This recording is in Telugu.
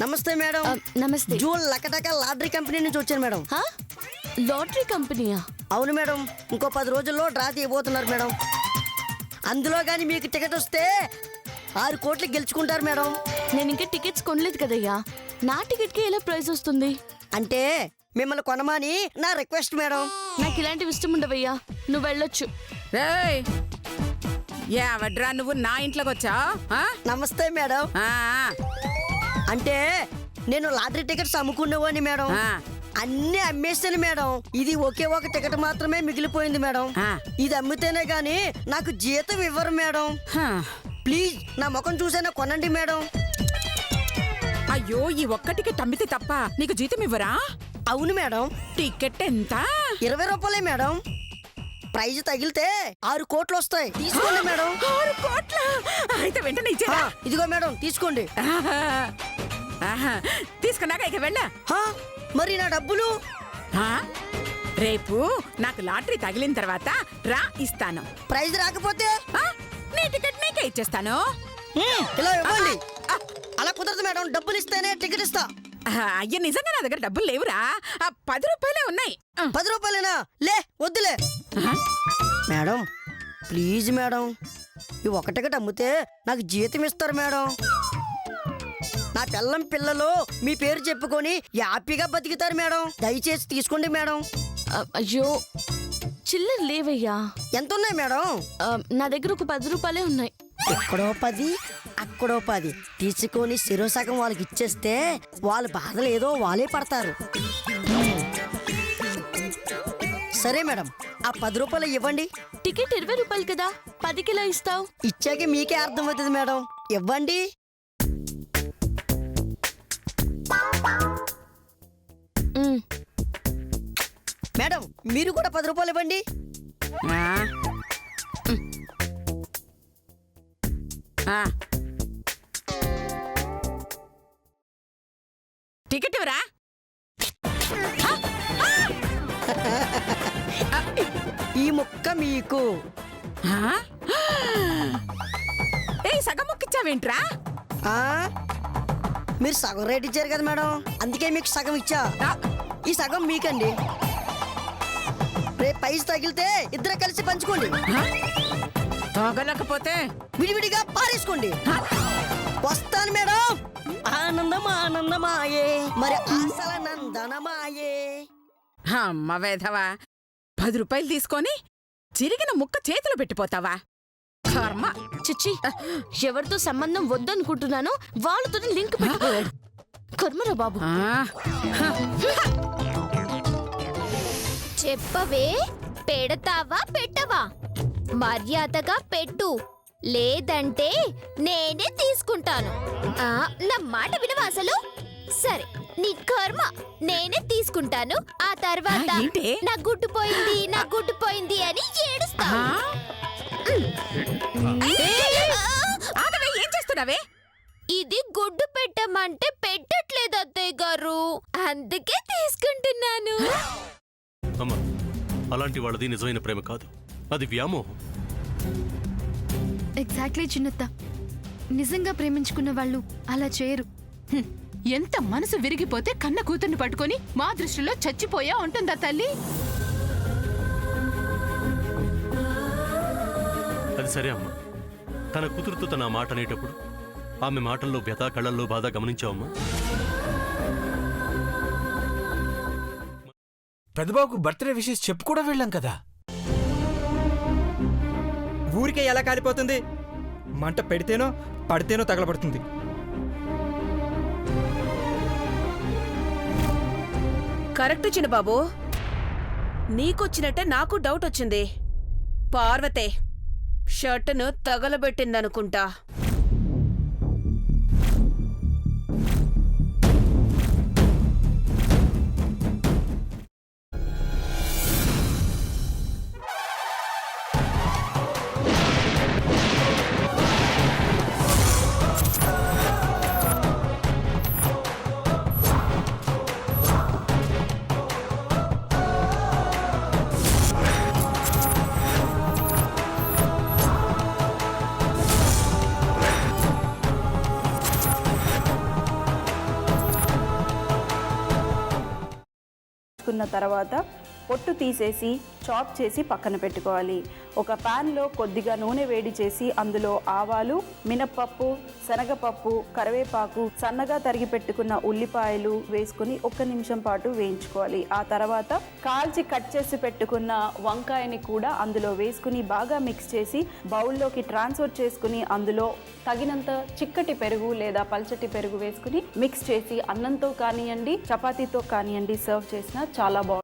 నమస్తే మేడం. నమస్తే. జూన్ లకటక లాటరీ కంపెనీ నుంచి వచ్చాను మేడం. లాటరీ కంపెనీయా? అవును మేడం, ఇంకో 10 రోజుల్లో డ్రా తీయబోతున్నారు మేడం. అందులో కానీ మీకు టికెట్ వస్తే 6 కోట్లు గెలుచుకుంటారు మేడం. నేను ఇంకా టికెట్స్ కొనలేదు కదయ్యా, నా టికెట్కి ఎలా ప్రైజ్ వస్తుంది? అంటే మిమ్మల్ని కొనమని నా రిక్వెస్ట్ మేడం. నాకు ఇలాంటివి ఇష్టం ఉండవయ్యా, నువ్వు వెళ్ళొచ్చు. వడ్రా నువ్వు నా ఇంట్లోకి వచ్చా? నమస్తే మేడం. అంటే నేను లాటరీ టికెట్స్ అమ్ముకునేవాడిని మేడం. అన్ని అమ్మేస్తాను మేడం. ఇది ఒకే ఒక టికెట్ మాత్రమే మిగిలిపోయింది మేడం. ఇది అమ్మితేనే గాని నాకు జీతం ఇవ్వరు మేడం. ప్లీజ్ నా ముఖం చూసైనా కొనండి మేడం. అయ్యో, ఈ ఒక్క టికెట్ అమ్మితే తప్ప నీకు జీతం ఇవ్వరా? అవును మేడం. టికెట్ ఎంత? 20 రూపాయలే మేడం. ప్రైజ్ తగిలితే 6 కోట్లు వస్తాయి. తీసుకోండి మేడం. 6 కోట్ల? అయితే వెంటనే ఇచ్చేరా? ఇదిగో మేడం తీసుకోండి. తీసుకున్నాక ఇక వెళ్ళ. మరి నా డబ్బులు? రేపు నాకు లాటరీ తగిలిన తర్వాత రా ఇస్తాను. ప్రైజ్ రాకపోతే నీ టికెట్ నీకే ఇచ్చేస్తాను. ఇలా ఇవ్వండి. అలా కుదరదు మేడం, డబ్బులు ఇస్తేనే టికెట్ ఇస్తా. అయ్యా, నిజంగా నా దగ్గర డబ్బులు లేవురా. 10 రూపాయలే ఉన్నాయి. 10 రూపాయలేనా? లే వద్దులే మేడం, ప్లీజ్ మేడం. ఈ ఒక టికెట్ అమ్మితే నాకు జీతం ఇస్తారు మేడం. నా పిల్లలు మీ పేరు చెప్పుకొని హ్యాపీగా బతికితారు మేడం. దయచేసి తీసుకోండి మేడం. అయ్యో, చిల్లర లేవయ్యా. ఎంత ఉన్నాయి మేడం? నా దగ్గర ఒక 10 రూపాయలే ఉన్నాయి. ఎక్కడో 10 అక్కడో 10 తీసుకొని శిరోసగం వాళ్ళకి ఇచ్చేస్తే వాళ్ళ బాధలు ఏదో వాళ్ళే పడతారు. సరే మేడం, ఆ 10 రూపాయలు ఇవ్వండి. టికెట్ 20 రూపాయలు కదా, 10 కిలో ఇస్తావు? ఇచ్చాక మీకే అర్థమవుతుంది మేడం. ఇవ్వండి. మేడం మీరు కూడా 10 రూపాయలు ఇవ్వండి. టికెట్ ఇవ్వరా? ఈ ముక్క మీకు. సగం ముక్కిచ్చావేంట్రా? మీరు సగం రేట్ ఇచ్చారు కదా మేడం, అందుకే మీకు సగం ఇచ్చా. ఈ సగం మీకండి. రేపు ప్రైజ్ తగిలితే ఇద్దరు కలిసి పంచుకోండి. తగలకపోతే విడివిడిగా పారేసుకోండి. వస్తాను మేడం. ఆనందం ఆనందమాయే, మరి అసల నందనమాయే. అమ్మ వేధవా, 10 రూపాయలు తీసుకొని చిరిగిన ముక్క చేతిలో పెట్టిపోతావా? కర్మ. చిచ్చి, ఎవరితో సంబంధం వద్దనుకుంటున్నానో వాళ్ళతో లింక్ పెట్టుకోయాడు. కర్మరా బాబు. చెప్పవే, పెడతావా పెట్టవా? మర్యాదగా పెట్టు, లేదంటే నేనే తీసుకుంటాను. నా మాట వినవా అసలు? సరే, నీ కర్మ, నేనే తీసుకుంటాను. ఆ తర్వాత నా గుడ్డు పోయింది, నా గుడ్డు పోయింది అని ఏడుస్తా. ఏం చేస్తున్నావే? ఇది గుడ్డు పెట్టమంటే పెట్టట్లేదు అత్తయ్య గారు, అందుకే తీసుకుంటున్నాను. అమ్మా, అలాంటి వాళ్ళది నిజమైన ప్రేమ కాదు, అది వ్యామోహం. ఎగ్జాక్ట్లీ చిన్నత్త, నిజంగా ప్రేమించుకున్న వాళ్ళు అలా చేయరు. ఎంత మనసు విరిగిపోతే కన్న కూతుర్ని పట్టుకొని మా దృష్టిలో చచ్చిపోయా ఉంటుందా తల్లి? అది సరే అమ్మా, తన కూతురుతో తన మాట అనేటప్పుడు ఆమె మాటల్లో వ్యథ, కళ్ళల్లో బాధ గమనించావమ్మా? పెద్దబాబుకు బర్త్డే విషెస్ చెప్పు కూడా వెళ్ళాం కదా. ఊరికే ఎలా కాలిపోతుంది? మంట పెడితేనో పడితేనో తగలబడుతుంది. కరెక్ట్ చిన్నబాబు, నీకొచ్చినట్టే నాకు డౌట్ వచ్చింది. పార్వతే షర్టును తగలబెట్టిందనుకుంటా. తీసుకున్న తర్వాత పొట్టు తీసేసి చాప్ చేసి పక్కన పెట్టుకోవాలి. ఒక ప్యాన్లో కొద్దిగా నూనె వేడి చేసి అందులో ఆవాలు, మినప్పప్పు, శనగపప్పు, కరివేపాకు, సన్నగా తరిగి పెట్టుకున్న ఉల్లిపాయలు వేసుకుని 1 నిమిషం పాటు వేయించుకోవాలి. ఆ తర్వాత కాల్చి కట్ చేసి పెట్టుకున్న వంకాయని కూడా అందులో వేసుకుని బాగా మిక్స్ చేసి బౌల్లోకి ట్రాన్స్ఫర్ చేసుకుని అందులో తగినంత చిక్కటి పెరుగు లేదా పల్చటి పెరుగు వేసుకుని మిక్స్ చేసి అన్నంతో కానివ్వండి, చపాతీతో కానివ్వండి సర్వ్ చేసినా చాలా బాగుంటుంది.